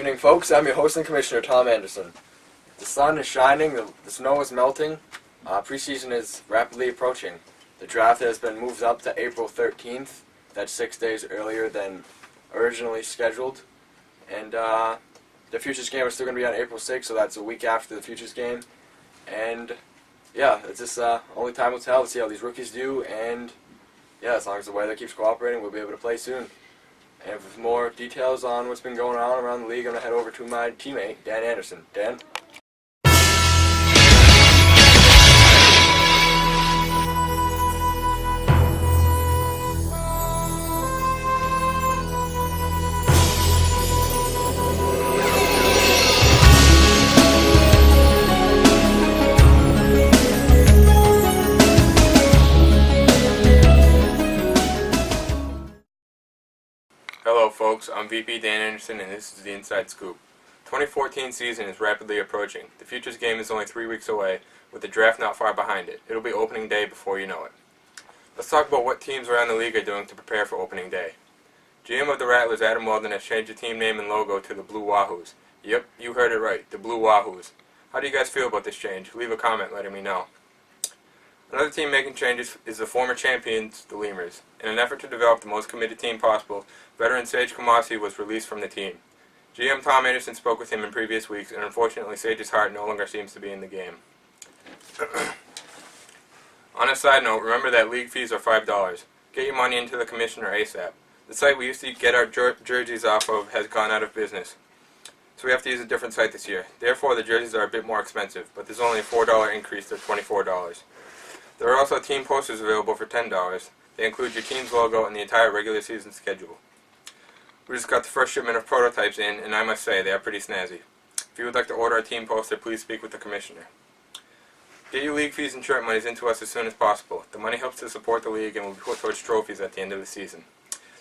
evening, folks. I'm your host and commissioner, Tom Anderson. The sun is shining, the snow is melting, preseason is rapidly approaching. The draft has been moved up to April 13th. That's 6 days earlier than originally scheduled. And the Futures game is still going to be on April 6th, so that's a week after the Futures game. And yeah, it's just only time will tell to see how these rookies do. And yeah, as long as the weather keeps cooperating, we'll be able to play soon. And with more details on what's been going on around the league, I'm going to head over to my teammate, Dan Anderson. Dan? Hello folks, I'm VP Dan Anderson and this is the Inside Scoop. 2014 season is rapidly approaching. The Futures game is only 3 weeks away, with the draft not far behind it. It'll be opening day before you know it. Let's talk about what teams around the league are doing to prepare for opening day. GM of the Rattlers, Adam Weldon, has changed the team name and logo to the Blue Wahoos. Yep, you heard it right, the Blue Wahoos. How do you guys feel about this change? Leave a comment letting me know. Another team making changes is the former champions, the Lemurs. In an effort to develop the most committed team possible, veteran Sage Kamasi was released from the team. GM Tom Anderson spoke with him in previous weeks, and unfortunately Sage's heart no longer seems to be in the game. On a side note, remember that league fees are $5. Get your money into the commissioner ASAP. The site we used to get our jerseys off of has gone out of business, so we have to use a different site this year. Therefore, the jerseys are a bit more expensive, but there's only a $4 increase to $24. There are also team posters available for $10. They include your team's logo and the entire regular season schedule. We just got the first shipment of prototypes in, and I must say, they are pretty snazzy. If you would like to order a team poster, please speak with the commissioner. Get your league fees and shirt monies into us as soon as possible. The money helps to support the league and will be put towards trophies at the end of the season.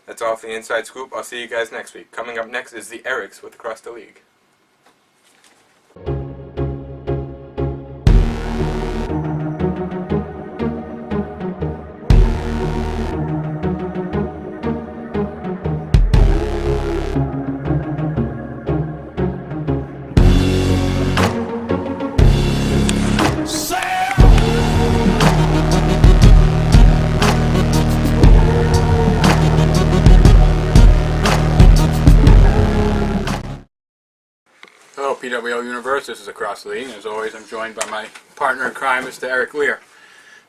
That's all for the Inside Scoop. I'll see you guys next week. Coming up next is the Erics with Across the League. Hello PWL Universe, this is Across the League, and as always I'm joined by my partner in crime, Mr. Eric Lear.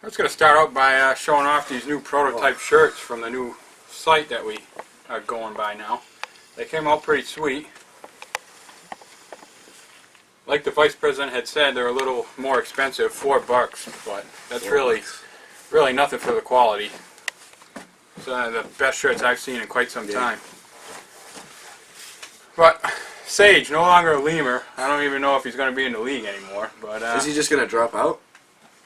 I'm just going to start out by showing off these new prototype shirts from the new site that we are going by now. They came out pretty sweet. Like the Vice President had said, they're a little more expensive, $4, but that's really nothing for the quality. It's the best shirts I've seen in quite some time. But Sage, no longer a Lemur. I don't even know if he's going to be in the league anymore. But is he just going to drop out?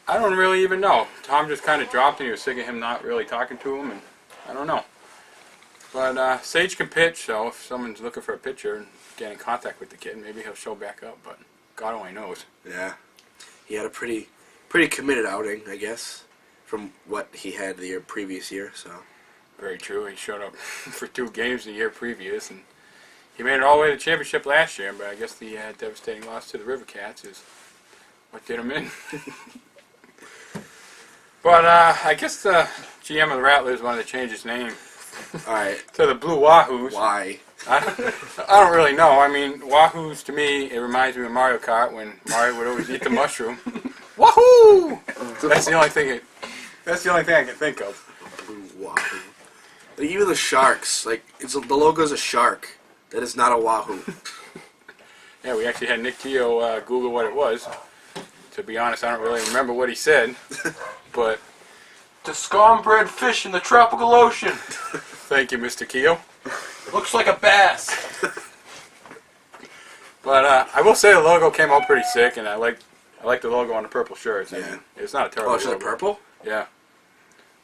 I don't really even know. Tom just kind of dropped and he was sick of him not really talking to him, and I don't know. But Sage can pitch, so if someone's looking for a pitcher and get in contact with the kid, maybe he'll show back up, but God only knows. Yeah. He had a pretty committed outing, I guess, from what he had the previous year, so. Very true. He showed up for 2 games the year previous, and he made it all the way to the championship last year, but I guess the devastating loss to the River Cats is what did him in. But I guess the GM of the Rattlers wanted to change his name to the Blue Wahoos. Why? I don't really know. I mean, Wahoos to me, it reminds me of Mario Kart when Mario would always eat the mushroom. Wahoo! That's the only thing I can think of. Blue Wahoo. Like, even the sharks, like the logo's a shark. That is not a wahoo. Yeah, we actually had Nick Keogh Google what it was. To be honest, I don't really remember what he said, but to scum-bred fish in the tropical ocean. Thank you, Mr. Keogh. Looks like a bass. But I will say the logo came out pretty sick, and I like the logo on the purple shirts. I mean, it's not a terrible logo. Oh, it's purple? Yeah.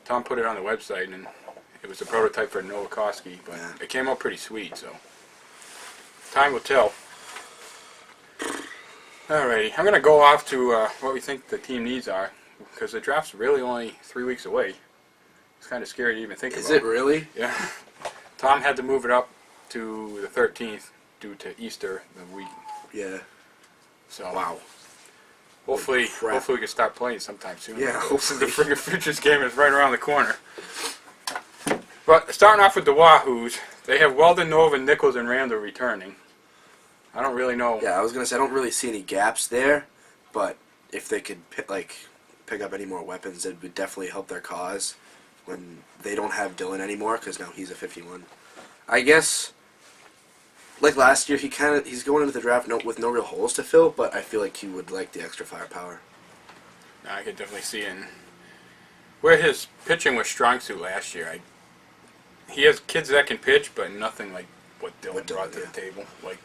Tom put it on the website, and it was a prototype for Nowakowski, but it came out pretty sweet, so time will tell. Alrighty, I'm going to go off to what we think the team needs are, because the draft's really only 3 weeks away. It's kind of scary to even think about. Is it really? Yeah. Tom had to move it up to the 13th due to Easter the week. Yeah. So Wow. hopefully Crap. we can start playing sometime soon. Yeah, hopefully. The friggin' Futures game is right around the corner. But starting off with the Wahoos, they have Weldon, Nova, Nichols, and Randall returning. I don't really know. Yeah, I was gonna say I don't really see any gaps there, but if they could pick up any more weapons, it would definitely help their cause when they don't have Dylan anymore because now he's a 51. I guess like last year he's going into the draft with no real holes to fill, but I feel like he would like the extra firepower. I could definitely see it. And where his pitching was strong suit last year, he has kids that can pitch, but nothing like what Dylan brought to the table. Like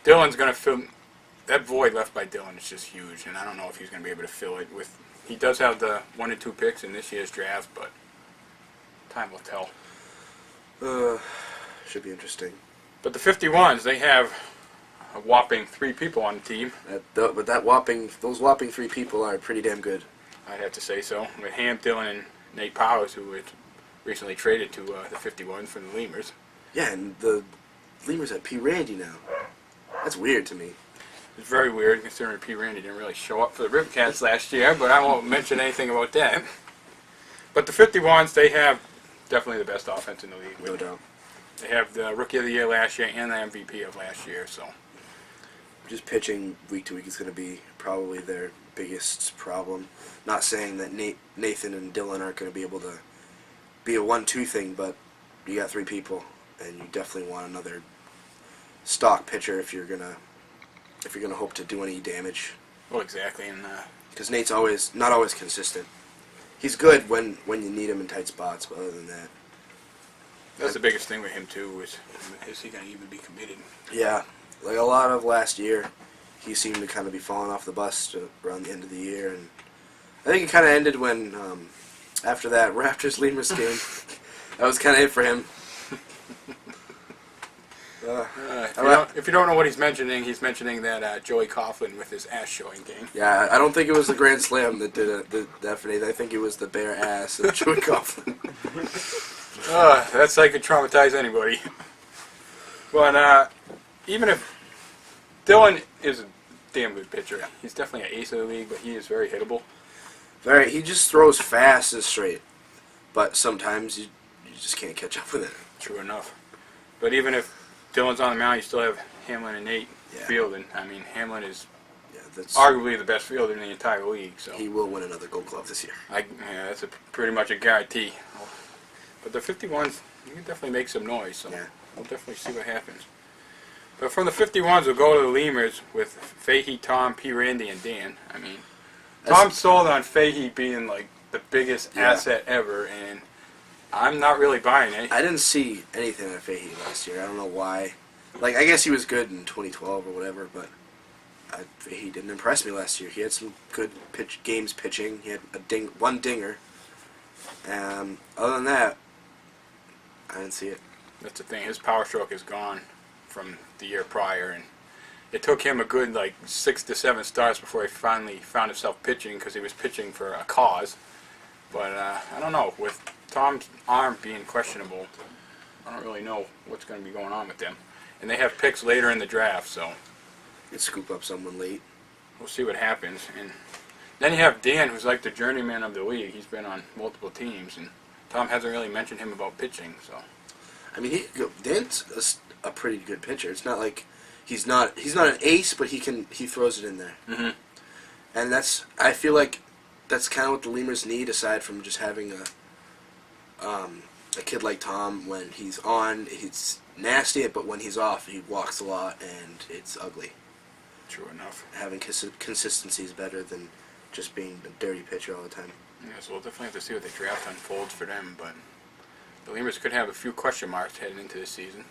Dylan's gonna fill that void left by Dylan is just huge, and I don't know if he's gonna be able to fill it with. He does have the 1 and 2 picks in this year's draft, but time will tell. Should be interesting. But the 51s, they have a whopping 3 people on the team. But those whopping 3 people are pretty damn good. I'd have to say so. With Ham, Dylan, and Nate Powers, who was recently traded to the 51 from the Lemurs. Yeah, and the Lemurs have P. Randy now. That's weird to me. It's very weird considering P. Randy didn't really show up for the Ripcats last year, but I won't mention anything about that. But the 51s, they have definitely the best offense in the league. No doubt. They have the Rookie of the Year last year and the MVP of last year, so. Just pitching week to week is going to be probably their biggest problem. Not saying that Nathan and Dylan aren't going to be able to be a 1-2 thing, but you got 3 people, and you definitely want another stock pitcher if you're gonna hope to do any damage. Well, exactly, and Because Nate's not always consistent. He's good when you need him in tight spots, but other than that, that's the biggest thing with him too. Is he going to even be committed? yeah, like a lot of last year, he seemed to kind of be falling off the bus around the end of the year, and I think it kind of ended when after that Raptors Lemurs game, that was kind of it for him. If you don't know what he's mentioning that Joey Coughlin with his ass showing game. Yeah, I don't think it was the Grand Slam that did that for Nate. I think it was the bare ass of Joey Coughlin. That sight could traumatize anybody. But even if Dylan is a damn good pitcher, he's definitely an ace of the league, but he is very hittable. He just throws fast and straight, but sometimes you just can't catch up with it. True enough. But even if Dylan's on the mound, you still have Hamlin and Nate fielding. I mean, Hamlin is arguably the best fielder in the entire league. So he will win another Gold Glove this year. That's pretty much a guarantee. But the 51s, you can definitely make some noise. So we'll definitely see what happens. But from the 51s, we'll go to the Lemurs with Fahey, Tom, P. Randy, and Dan. I mean, Tom sold on Fahey being like the biggest asset ever, and I'm not really buying it. I didn't see anything on Fahey last year. I don't know why. Like, I guess he was good in 2012 or whatever, but he didn't impress me last year. He had some good games pitching. He had one dinger. Other than that, I didn't see it. That's the thing. His power stroke is gone from the year prior, and it took him a good 6 to 7 starts before he finally found himself pitching because he was pitching for a cause. But I don't know. With Tom's arm being questionable, I don't really know what's going to be going on with them. And they have picks later in the draft, so You scoop up someone late. we'll see what happens. And then you have Dan, who's like the journeyman of the league. He's been on multiple teams, and Tom hasn't really mentioned him about pitching. So I mean, Dan's a pretty good pitcher. It's not like he's not an ace, but he throws it in there. Mm-hmm. And I feel like that's kind of what the Lemurs need, aside from just having a kid like Tom. When he's on, he's nasty, but when he's off, he walks a lot, and it's ugly. true enough. Having consistency is better than just being a dirty pitcher all the time. Yeah, so we'll definitely have to see what the draft unfolds for them, but the Lemurs could have a few question marks heading into this season.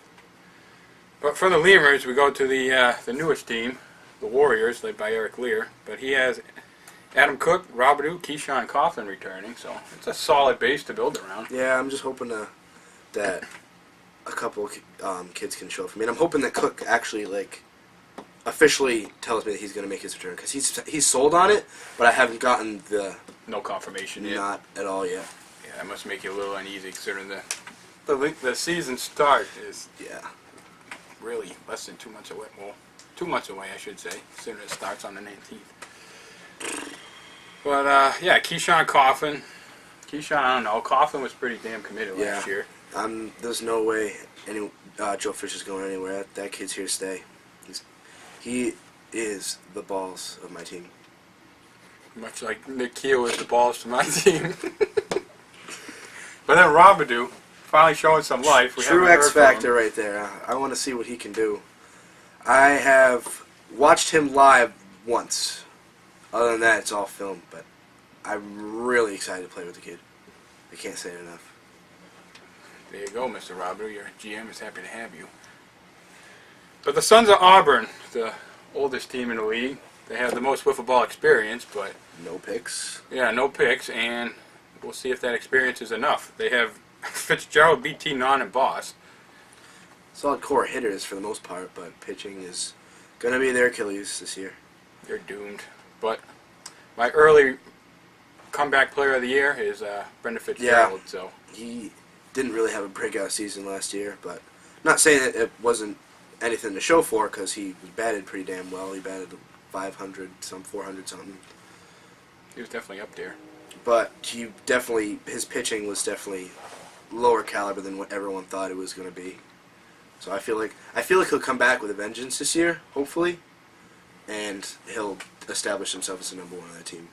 But from the Lemurs, we go to the newest team, the Warriors, led by Eric Lear. But he has Adam Cook, Robertu, Keyshawn Coughlin returning, so it's a solid base to build around. Yeah, I'm just hoping that a couple kids can show up for me. And I'm hoping that Cook actually officially tells me that he's going to make his return, because he's sold on it, but I haven't gotten No confirmation yet. not at all yet. Yeah, that must make you a little uneasy considering the season start is really less than 2 months away. Well, 2 months away, I should say. Sooner it starts on the 19th. But, yeah, Keyshawn Coughlin. Keyshawn, I don't know. Coughlin was pretty damn committed last year. There's no way Joe Fisher's going anywhere. That kid's here to stay. He is the balls of my team. Much like Nick Keogh is the balls to my team. But then Robidou, finally showing some life. True X Factor right there. I want to see what he can do. I have watched him live once. Other than that, it's all film. But I'm really excited to play with the kid. I can't say it enough. There you go, Mr. Robidou. Your GM is happy to have you. But the Sons of Auburn, the oldest team in the league, they have the most wiffle ball experience, but no picks. Yeah, no picks, and we'll see if that experience is enough. They have Fitzgerald, BT, Non, and Boss. Solid core hitters for the most part, but pitching is going to be their Achilles this year. They're doomed. But my early comeback player of the year is Brendan Fitzgerald. Yeah, so he didn't really have a breakout season last year, but not saying that it wasn't anything to show for, because he batted pretty damn well. He batted 500, some 400 something. He was definitely up there. But his pitching was definitely lower caliber than what everyone thought it was going to be. So I feel like he'll come back with a vengeance this year, hopefully, and he'll establish himself as the number one on the team.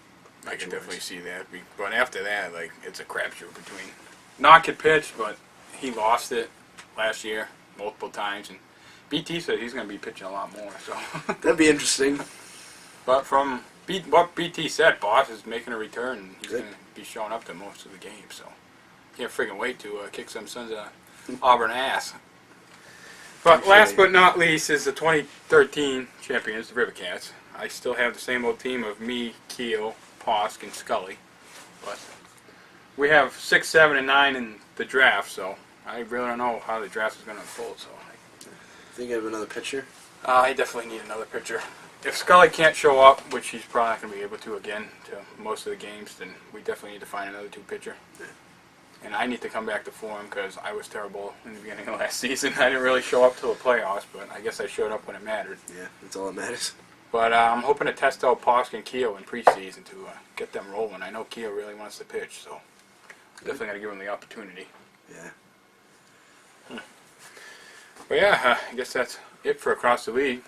I can definitely see that. But after that, like, it's a crapshoot between. Not could pitch, but he lost it last year multiple times, and BT said he's going to be pitching a lot more. So that'd be interesting. But from what BT said, Boss is making a return, and he's going to be showing up to most of the games. So can't friggin' wait to kick some Sons of Auburn ass. But last but not least is the 2013 champions, the Rivercats. I still have the same old team of me, Keo, Posk, and Scully. But we have 6, 7, and 9 in the draft, so I really don't know how the draft is going to unfold. So Think you have another pitcher? I definitely need another pitcher. If Scully can't show up, which he's probably not going to be able to again to most of the games, then we definitely need to find another 2 pitcher. Yeah. And I need to come back to form because I was terrible in the beginning of last season. I didn't really show up till the playoffs, but I guess I showed up when it mattered. Yeah, that's all that matters. But I'm hoping to test out Posk and Keo in preseason to get them rolling. I know Keo really wants to pitch, so definitely got to give him the opportunity. Yeah. But yeah, I guess that's it for Across the League.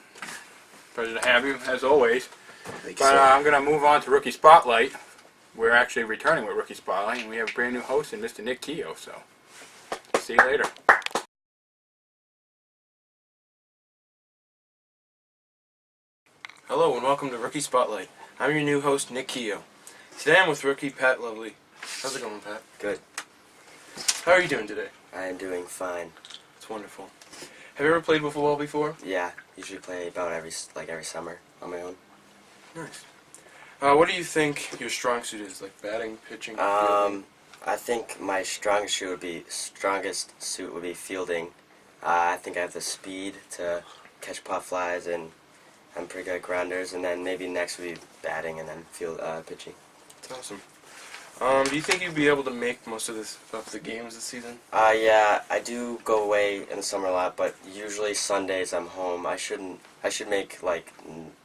Pleasure to have you, as always. Thank you, But sir. I'm going to move on to Rookie Spotlight. We're actually returning with Rookie Spotlight, and we have a brand new host in Mr. Nick Keogh, so see you later. Hello and welcome to Rookie Spotlight. I'm your new host, Nick Keogh. Today I'm with rookie Pat Lovely. How's it going, Pat? Good. How are you doing today? I am doing fine. It's wonderful. Have you ever played wiffle ball before? Yeah, usually play about every summer on my own. Nice. What do you think your strong suit is? Like batting, pitching, fielding? I think my strongest suit would be fielding. I think I have the speed to catch pop flies, and I'm pretty good at grounders. And then maybe next would be batting, and then pitching. That's awesome. Do you think you'd be able to make most of the games this season? Yeah, I do go away in the summer a lot, but usually Sundays I'm home. I should make like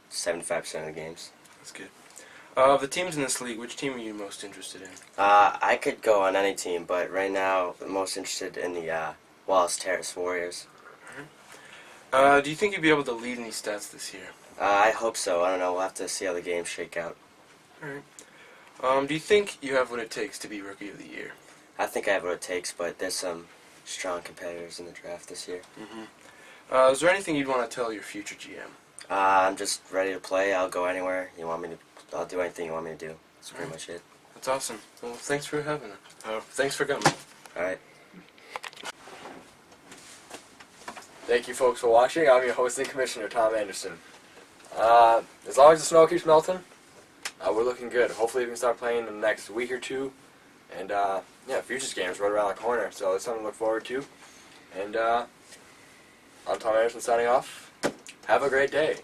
75% of the games. That's good. Of the teams in this league, which team are you most interested in? I could go on any team, but right now I'm most interested in the Wallace Terrace Warriors. Do you think you'd be able to lead in these stats this year? I hope so. I don't know. We'll have to see how the games shake out. Alright. Do you think you have what it takes to be Rookie of the Year? I think I have what it takes, but there's some strong competitors in the draft this year. Is there anything you'd want to tell your future GM? I'm just ready to play. I'll go anywhere you want me to. I'll do anything you want me to do. That's pretty much it. That's awesome. Well, thanks for having it. Thanks for coming. All right. Thank you folks for watching. I'm your host and commissioner, Tom Anderson. As long as the snow keeps melting, we're looking good. Hopefully we can start playing in the next week or two. And yeah, Futures game's right around the corner, so it's something to look forward to. And I'm Tom Anderson signing off. Have a great day.